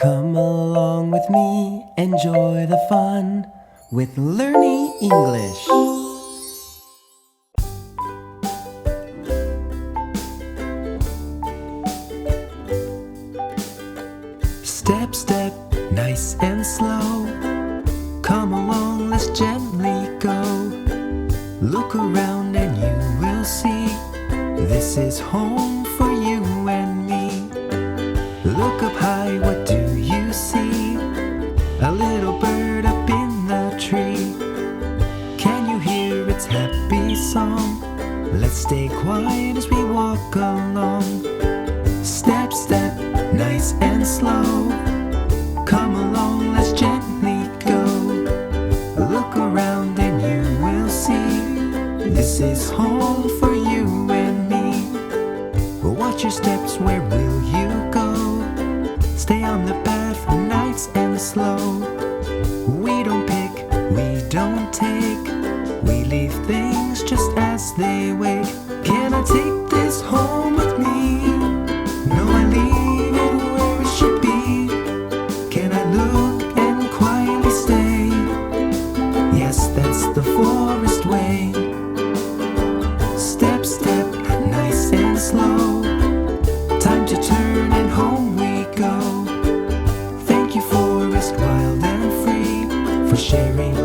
Come along with me, enjoy the fun with Learny English. Step, step, nice and slow. Come along, let's gently go. Look around and you will see this is home for you and me. Look up high, what do you see? A little bird up in the tree. Can you hear its happy song? Let's stay quiet as we walk along. Step, step, nice and slow. Come along, let's gently go. Look around and you will see this is home for you and me. Watch your steps, where will you go? Stay on the path, nice and slow. We don't pick, we don't take. We leave things just as they wait. Can I take this home with me? No, I leave it where it should be. Can I look and quietly stay? Yes, that's the forest way. Step, step, nice and slow. Time to turn and home we go. Thank you, forest, wild and free, for sharing